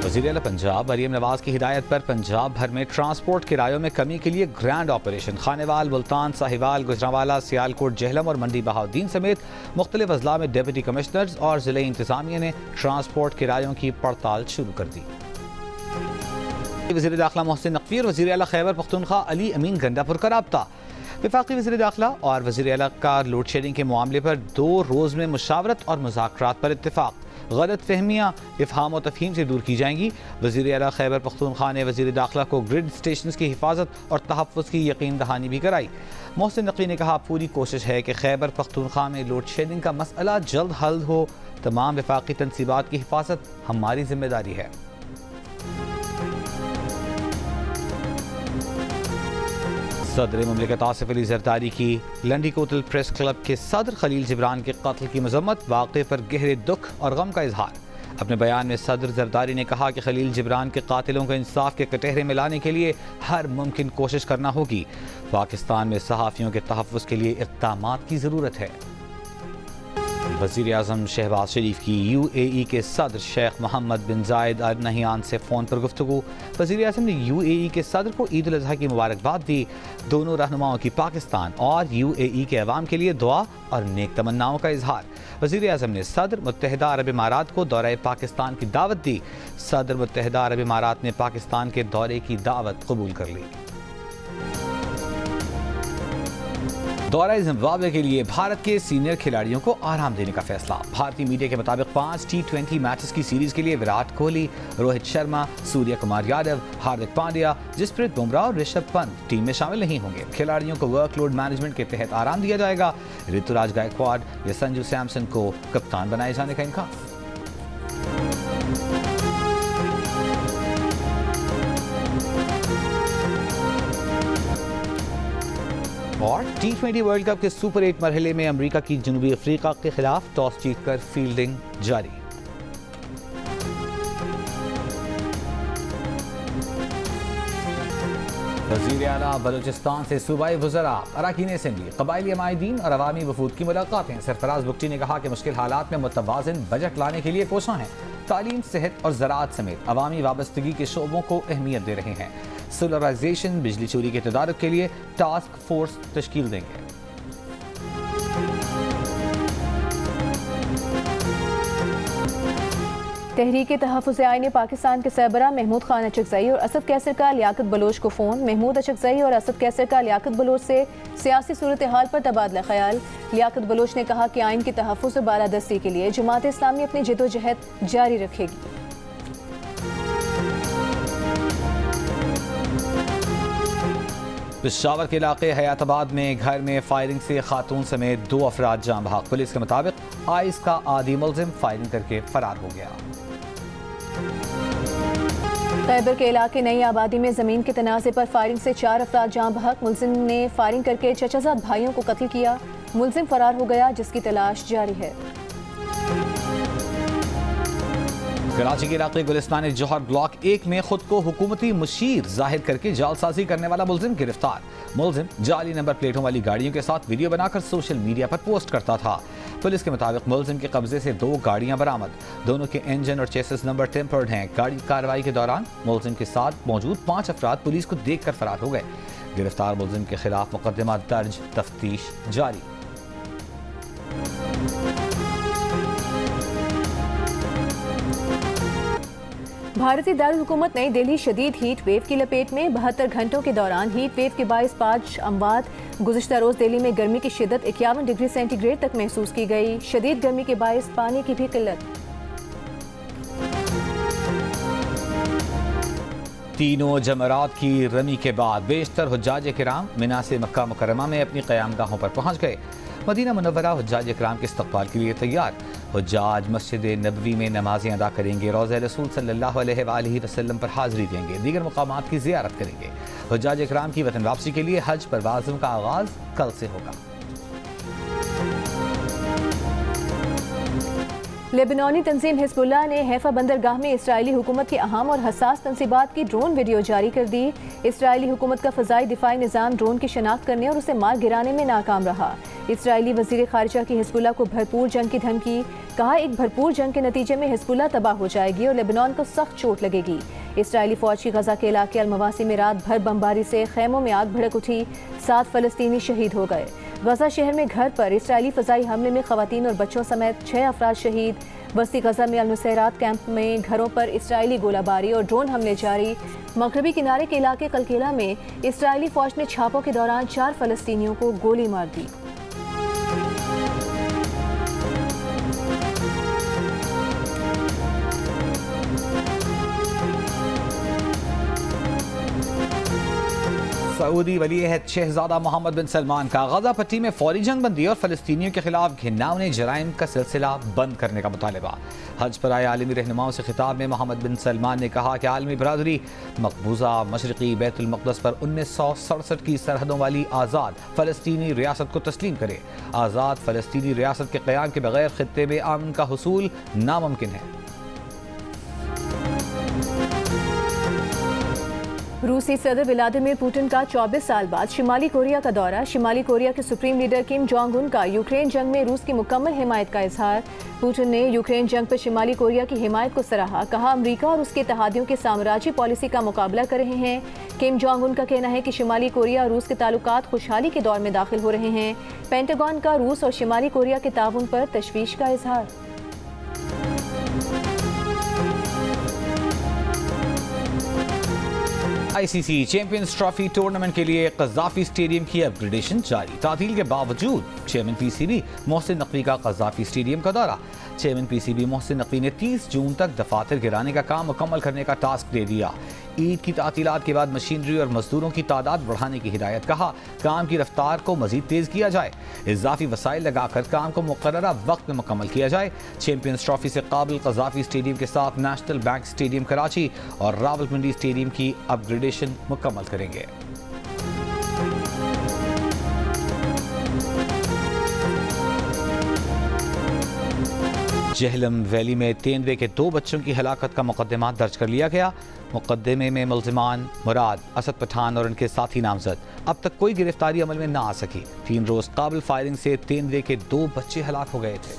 وزیر اعلیٰ پنجاب مریم نواز کی ہدایت پر پنجاب بھر میں ٹرانسپورٹ کرایوں میں کمی کے لیے گرینڈ آپریشن خانیوال، ملتان، ساہیوال، گجرانوالہ، سیالکوٹ، جہلم اور منڈی بہاؤدین سمیت مختلف اضلاع میں ڈپٹی کمشنرز اور ضلعی انتظامیہ نے ٹرانسپورٹ کرایوں کی پڑتال شروع کر دی۔ وزیر داخلہ محسن نقوی اور وزیر اعلیٰ خیبر پختونخوا علی امین گنڈاپور کا رابطہ۔ وفاقی وزیر داخلہ اور وزیر اعلیٰ کا لوڈ شیڈنگ کے معاملے پر 2 روز میں مشاورت اور مذاکرات پر اتفاق۔ غلط فہمیاں افہام و تفہیم سے دور کی جائیں گی۔ وزیر اعلیٰ خیبر پختونخوا نے وزیر داخلہ کو گرڈ اسٹیشنز کی حفاظت اور تحفظ کی یقین دہانی بھی کرائی۔ محسن نقوی نے کہا پوری کوشش ہے کہ خیبر پختونخوا میں لوڈ شیڈنگ کا مسئلہ جلد حل ہو۔ تمام وفاقی تنصیبات کی حفاظت ہماری ذمہ داری ہے۔ صدر مملکت آصف علی زرداری کی لنڈی کوتل پریس کلب کے صدر خلیل جبران کے قتل کی مذمت، واقعے پر گہرے دکھ اور غم کا اظہار۔ اپنے بیان میں صدر زرداری نے کہا کہ خلیل جبران کے قاتلوں کو انصاف کے کٹہرے میں لانے کے لیے ہر ممکن کوشش کرنا ہوگی۔ پاکستان میں صحافیوں کے تحفظ کے لیے اقدامات کی ضرورت ہے۔ وزیر اعظم شہباز شریف کی UAE کے صدر شیخ محمد بن زائد ال نہیان سے فون پر گفتگو۔ وزیر اعظم نے UAE کے صدر کو عید الاضحیٰ کی مبارکباد دی۔ دونوں رہنماؤں کی پاکستان اور UAE کے عوام کے لیے دعا اور نیک تمناؤں کا اظہار۔ وزیر اعظم نے صدر متحدہ عرب امارات کو دورہ پاکستان کی دعوت دی۔ صدر متحدہ عرب امارات نے پاکستان کے دورے کی دعوت قبول کر لی۔ دورہ زمبابوے کے لیے بھارت کے سینئر کھلاڑیوں کو آرام دینے کا فیصلہ۔ بھارتی میڈیا کے مطابق 5 T20 میچز کی سیریز کے لیے وراٹ کوہلی، روہت شرما، سوریہ کمار یادو، ہاردک پانڈیا، جسپریت بمراہ اور رشبھ پنت ٹیم میں شامل نہیں ہوں گے۔ کھلاڑیوں کو ورک لوڈ مینجمنٹ کے تحت آرام دیا جائے گا۔ رتوراج گائیکواڈ یا سنجو سیمسن کو کپتان بنائے جانے کا امکان۔ اور T20 ورلڈ کپ کے سپر 8 مرحلے میں امریکہ کی جنوبی افریقہ کے خلاف ٹاس جیت کر فیلڈنگ جاری۔ وزیر اعلیٰ بلوچستان سے صوبائی وزراء، اراکین اسمبلی، قبائلی عمائدین اور عوامی وفود کی ملاقاتیں۔ سرفراز بگٹی نے کہا کہ مشکل حالات میں متوازن بجٹ لانے کے لیے کوشاں ہیں۔ تعلیم، صحت اور زراعت سمیت عوامی وابستگی کے شعبوں کو اہمیت دے رہے ہیں۔ سولرائزیشن، بجلی چوری کے تدارک کے لیے ٹاسک فورس تشکیل دیں گے۔ تحریک تحفظ آئین پاکستان کے سربراہ محمود خان اچکزئی اور اسد کیسر کا لیاقت بلوچ کو فون۔ محمود اچکزئی اور اسد کیسر کا لیاقت بلوچ سے سیاسی صورتحال پر تبادلہ خیال۔ لیاقت بلوچ نے کہا کہ آئین کی تحفظ و بالادستی کے لیے جماعت اسلامی اپنی جدوجہد جاری رکھے گی۔ پشاور کے علاقے حیات آباد میں گھر میں فائرنگ سے خاتون سمیت 2 افراد جاں بحق۔ پولیس کے مطابق آئس کا عادی ملزم فائرنگ کر کے فرار ہو گیا۔ خیبر کے علاقے نئی آبادی میں زمین کے تنازع پر فائرنگ سے 4 افراد جاں بحق۔ ملزم نے فائرنگ کر کے چچا زاد بھائیوں کو قتل کیا۔ ملزم فرار ہو گیا جس کی تلاش جاری ہے۔ کراچی کے علاقے گلستان جوہر بلاک 1 میں خود کو حکومتی مشیر ظاہر کر کے جعل سازی کرنے والا ملزم گرفتار۔ ملزم جعلی نمبر پلیٹوں والی گاڑیوں کے ساتھ ویڈیو بنا کر سوشل میڈیا پر پوسٹ کرتا تھا۔ پولیس کے مطابق ملزم کے قبضے سے 2 گاڑیاں برآمد۔ دونوں کے انجن اور چیسس نمبر ٹیمپرڈ ہیں۔ گاڑی کارروائی کے دوران ملزم کے ساتھ موجود 5 افراد پولیس کو دیکھ کر فرار ہو گئے۔ گرفتار ملزم کے خلاف مقدمہ درج، تفتیش جاری۔ بھارتی دارالحکومت نئی دہلی شدید ہیٹ ویو کی لپیٹ میں۔ 72 گھنٹوں کے دوران ہیٹ ویو کے باعث 5 اموات۔ گزشتہ روز دہلی میں گرمی کی شدت 51 ڈگری سینٹی گریڈ تک محسوس کی گئی۔ شدید گرمی کے باعث پانی کی بھی قلت۔ تینوں جمرات کی رمی کے بعد بیشتر حجاج کرام مینا سے مکہ مکرمہ میں اپنی قیام گاہوں پر پہنچ گئے۔ مدینہ منورہ حجاج کرام کے استقبال کے لیے تیار۔ حجاج مسجد نبوی میں نمازیں ادا کریں گے، روضہ رسول صلی اللہ علیہ وآلہ وسلم پر حاضری دیں گے، دیگر مقامات کی زیارت کریں گے۔ حجاج کرام کی وطن واپسی کے لیے حج پروازوں کا آغاز کل سے ہوگا۔ لیبنانی تنظیم حزب اللہ نے حیفا بندرگاہ میں اسرائیلی حکومت کی اہم اور حساس تنصیبات کی ڈرون ویڈیو جاری کر دی۔ اسرائیلی حکومت کا فضائی دفاعی نظام ڈرون کی شناخت کرنے اور اسے مار گرانے میں ناکام رہا۔ اسرائیلی وزیر خارجہ کی حزب اللہ کو بھرپور جنگ کی دھمکی۔ کہا ایک بھرپور جنگ کے نتیجے میں حزب تباہ ہو جائے گی اور لیبنان کو سخت چوٹ لگے گی۔ اسرائیلی فوج کی غزہ کے علاقے المواسی میں رات بھر بمباری سے خیموں میں آگ بھڑک اٹھی، 7 فلسطینی شہید ہو گئے۔ غزہ شہر میں گھر پر اسرائیلی فضائی حملے میں خواتین اور بچوں سمیت 6 افراد شہید۔ وسطی غزہ میں النصیرات کیمپ میں گھروں پر اسرائیلی گولہ باری اور ڈرون حملے جاری۔ مغربی کنارے کے علاقے قلقیلہ میں اسرائیلی فوج نے چھاپوں کے دوران 4 فلسطینیوں کو گولی مار دی۔ سعودی ولی عہد شہزادہ محمد بن سلمان کا غزہ پٹی میں فوری جنگ بندی اور فلسطینیوں کے خلاف گھناؤنے جرائم کا سلسلہ بند کرنے کا مطالبہ۔ حج پر آئے عالمی رہنماؤں سے خطاب میں محمد بن سلمان نے کہا کہ عالمی برادری مقبوضہ مشرقی بیت المقدس پر 1967 کی سرحدوں والی آزاد فلسطینی ریاست کو تسلیم کرے۔ آزاد فلسطینی ریاست کے قیام کے بغیر خطے میں امن کا حصول ناممکن ہے۔ روسی صدر ولادیمیر پوٹن کا 24 سال بعد شمالی کوریا کا دورہ۔ شمالی کوریا کے supreme leader Kim Jong Un کا یوکرین جنگ میں روس کی مکمل حمایت کا اظہار۔ پوٹن نے یوکرین جنگ پر شمالی کوریا کی حمایت کو سراہا، کہا امریکہ اور اس کے اتحادیوں کے سامراجی پالیسی کا مقابلہ کر رہے ہیں۔ کم جونگ ان کا کہنا ہے کہ شمالی کوریا اور روس کے تعلقات خوشحالی کے دور میں داخل ہو رہے ہیں۔ پینٹاگون کا روس اور شمالی کوریا کے تعاون پر تشویش کا اظہار۔ آئی سی سی چیمپئنز ٹرافی ٹورنامنٹ کے لیے قذافی اسٹیڈیم کی اپ گریڈیشن جاری۔ تعطیل کے باوجود chairman P C B Mohsin Naqvi کا قذافی اسٹیڈیم کا دورہ۔ Chairman P C B Mohsin Naqvi نے 30 جون تک دفاتر گرانے کا کام مکمل کرنے کا ٹاسک دے دیا۔ عید کی تعطیلات کے بعد مشینری اور مزدوروں کی تعداد بڑھانے کی ہدایت، کہا کام کی رفتار کو مزید تیز کیا جائے، اضافی وسائل لگا کر کام کو مقررہ وقت میں مکمل کیا جائے۔ چیمپئنز ٹرافی سے قابل قذافی اسٹیڈیم کے ساتھ نیشنل بینک اسٹیڈیم کراچی اور راولپنڈی اسٹیڈیم کی اپ گریڈیشن مکمل کریں گے۔ جہلم ویلی میں تیندوے کے 2 بچوں کی ہلاکت کا مقدمہ درج کر لیا گیا۔ مقدمے میں ملزمان مراد، اسد پٹھان اور ان کے ساتھی نامزد۔ اب تک کوئی گرفتاری عمل میں نہ آ سکی۔ 3 روز قابل فائرنگ سے تیندوے کے 2 بچے ہلاک ہو گئے تھے۔